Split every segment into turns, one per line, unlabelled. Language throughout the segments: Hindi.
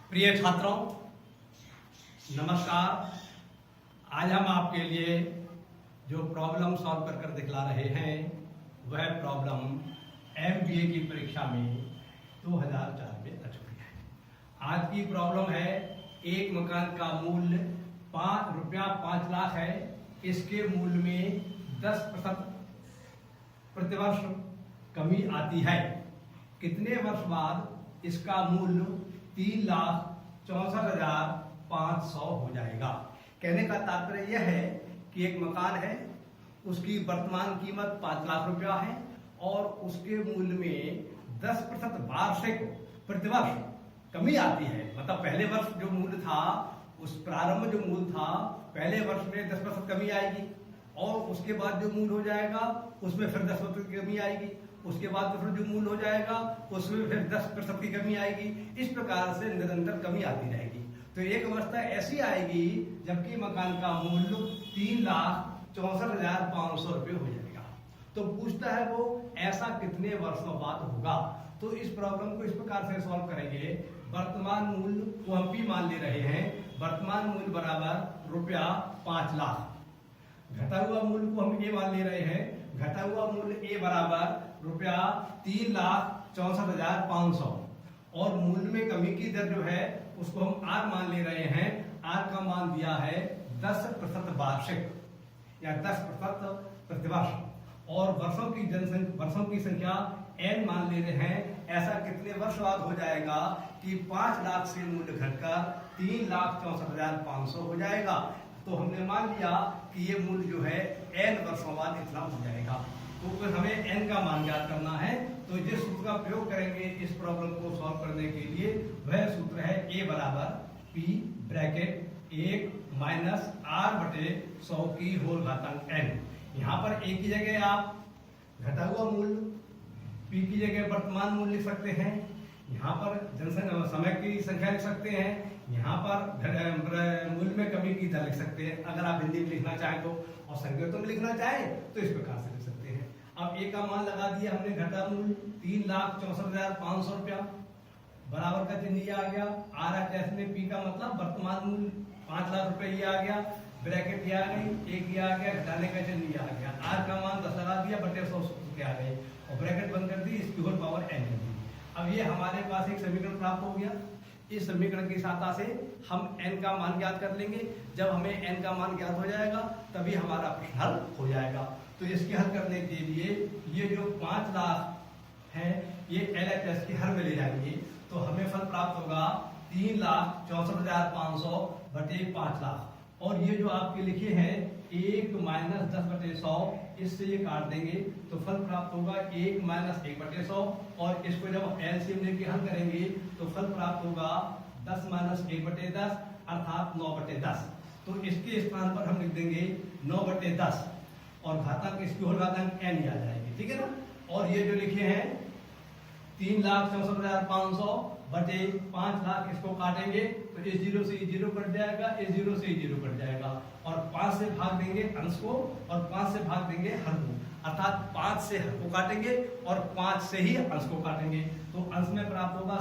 प्रिय छात्रों, नमस्कार। आज हम आपके लिए जो प्रॉब्लम सॉल्व कर दिखला रहे हैं वह प्रॉब्लम MBA की परीक्षा में 2004 में आ चुकी है। आज की प्रॉब्लम है एक मकान का मूल्य ₹5 लाख है। इसके मूल्य में 10% प्रतिवर्ष कमी आती है। कितने वर्ष बाद इसका मूल्य 3,64,500 हो जाएगा। कहने का तात्पर्य यह है कि एक मकान है, उसकी वर्तमान कीमत 5 लाख रुपया है और उसके मूल्य में 10% वार्षिक प्रतिवर्ष कमी आती है। मतलब पहले वर्ष जो मूल्य था, उस प्रारंभ जो मूल्य था, पहले वर्ष में 10% कमी आएगी और उसके बाद जो मूल्य हो जाएगा उसमें फिर 10% की कमी आएगी, उसके बाद फिर जो मूल्य हो जाएगा उसमें फिर 10% की कमी आएगी। इस प्रकार से निरंतर कमी आती रहेगी। तो एक अवस्था ऐसी आएगी जबकि मकान का मूल्य 3,64,500 रुपये हो जाएगा। तो पूछता है वो ऐसा कितने वर्षों बाद होगा। तो इस प्रॉब्लम को इस प्रकार से सॉल्व करेंगे। वर्तमान मूल्य को हम P मान ले रहे हैं। वर्तमान मूल्य बराबर ₹5 लाख। घटा हुआ मूल्य को हम A मान ले रहे हैं। घटा हुआ मूल्य A बराबर ₹3,64,500 और मूल्य में कमी की दर जो है उसको हम R मान ले रहे हैं। R का मान दिया है 10% वार्षिक या 10% प्रतिवर्ष और वर्षों की संख्या N मान ले रहे हैं। ऐसा कितने वर्ष बाद हो जाएगा कि 5 लाख से मूल्य घटकर 3,64,500 हो जाएगा। तो हमने मान लिया कि ये मूल्य जो है N वर्षों बाद इतना हो जाएगा। तो फिर हमें N का मान ज्ञात करना है। तो जिस सूत्र का प्रयोग करेंगे इस प्रॉब्लम को सॉल्व करने के लिए वह सूत्र है A बराबर P ब्रैकेट 1 माइनस R/100 की होल घातांक N। यहाँ पर A की जगह आप घटा हुआ मूल्य, P की जगह वर्तमान मूल्य लिख सकते हैं। यहाँ पर समय की संख्या लिख सकते हैं। यहाँ पर मूल्य में कमी की दर लिख सकते हैं अगर आप हिंदी में लिखना चाहें तो, और संकेतों में लिखना चाहें तो इस प्रकार से लिख सकते हैं। अब A का मान लगा दिया हमने। घटा मूल्य 3,64,500 रुपया बराबर का चिन्ह ये आ गया। RHS में P का मतलब वर्तमान मूल्य 5 लाख रुपए ये आ गया। ब्रैकेट ये आ गई, एक ये आ गया, घटाने का चिन्ह ये आ गया। R का मान 10 लगा दिया, बटे 100 के आ गए और ब्रैकेट बंद कर दी, इसकी होल पावर N कर दी। अब ये हमारे पास एक समीकरण प्राप्त हो गया। इस समीकरण की सहायता से हम N का मान ज्ञात कर लेंगे। जब हमें N का मान ज्ञात हो जाएगा तभी हमारा प्रश्न हल हो जाएगा। तो इसके हल करने के लिए ये जो 5 लाख है ये LHS के हर में ले जाएंगे तो हमें फल प्राप्त होगा 3,64,500 बटे 5 लाख। और ये जो आपके लिखे हैं 1 माइनस 10/100, इससे ये काट देंगे तो फल प्राप्त होगा 1 माइनस 1/100 और इसको जब एलसीएम लेके हल करेंगे तो फल प्राप्त होगा 10 माइनस 1/10 अर्थात 9/10। तो इसके स्थान पर हम लिख देंगे 9/10 और घातांक इसकी होल घातांक N आ जाएगी। ठीक है ना। और ये जो लिखे हैं 3,64,500 बटे 5 लाख, इसको काटेंगे तो ये 0 से 0 कट जाएगा, ये 0 से 0 कट जाएगा और 5 से भाग देंगे अंश को और 5 से भाग देंगे हर को, अर्थात 5 से हर को काटेंगे और 5 से ही अंश को काटेंगे। तो अंश में प्राप्त होगा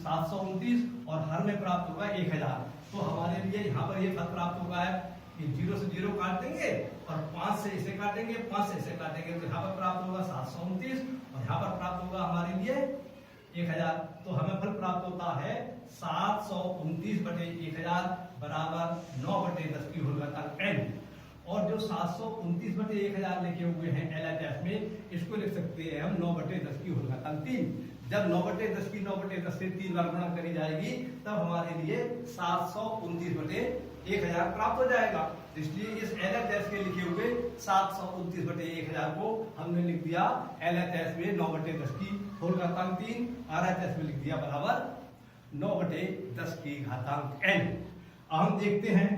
729 और हर में प्राप्त होगा 1000। तो हमारे लिए यहाँ पर ये फल प्राप्त होगा है कि 0 से 0 काट देंगे और 5 से इसे काटेंगे, 5 से इसे काटेंगे तो यहाँ पर प्राप्त होगा 729 और यहाँ पर प्राप्त होगा हमारे लिए 1000। तो हमें फल प्राप्त होता है 729/1000 बराबर 9/10 की होल घातांक N। और जो 729/1000 लिखे हुए हैं LHS में, इसको लिख सकते हैं हम 9/10 की होल घातांक 3। जब 9/10 की 9/10 से 3 बार गुणा करी जाएगी तब हमारे लिए 729/1000 प्राप्त हो जाएगा। इसलिए इस LHS के लिखे हुए 729/1000 को हमने लिख दिया LHS में 9/10 की होल घातांक 3, RHS में लिख दिया बराबर 9/10 की घातांक N। अब हम देखते हैं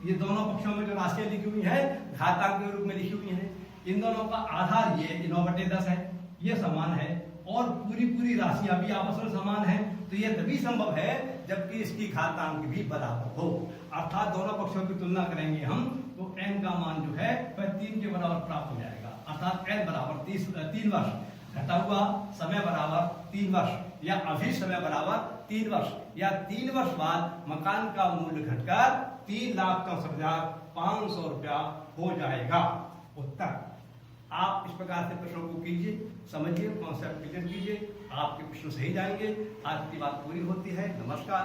ये दोनों पक्षों में जो राशियां लिखी हुई है घातांक के रूप में लिखी हुई है। इन दोनों का आधार ये 9/10 है, ये समान है और पूरी राशियां भी आपस में समान है। तो ये तभी संभव है जबकि इसकी घातांक भी बराबर हो, अर्थात दोनों पक्षों की तुलना करेंगे हम तो N का मान जो है वह 3 के बराबर प्राप्त हो जाएगा, अर्थात N बराबर 3 वर्ष, घटा हुआ समय बराबर 3 वर्ष। या अभी समय बराबर 3 वर्ष या 3 वर्ष बाद मकान का मूल्य घटकर 3,64,500 रुपया हो जाएगा। उत्तर। आप इस प्रकार से प्रश्नों को कीजिए, समझिए, कॉन्सेप्ट क्लियर कीजिए, आपके प्रश्न सही जाएंगे। आज की बात पूरी होती है। नमस्कार।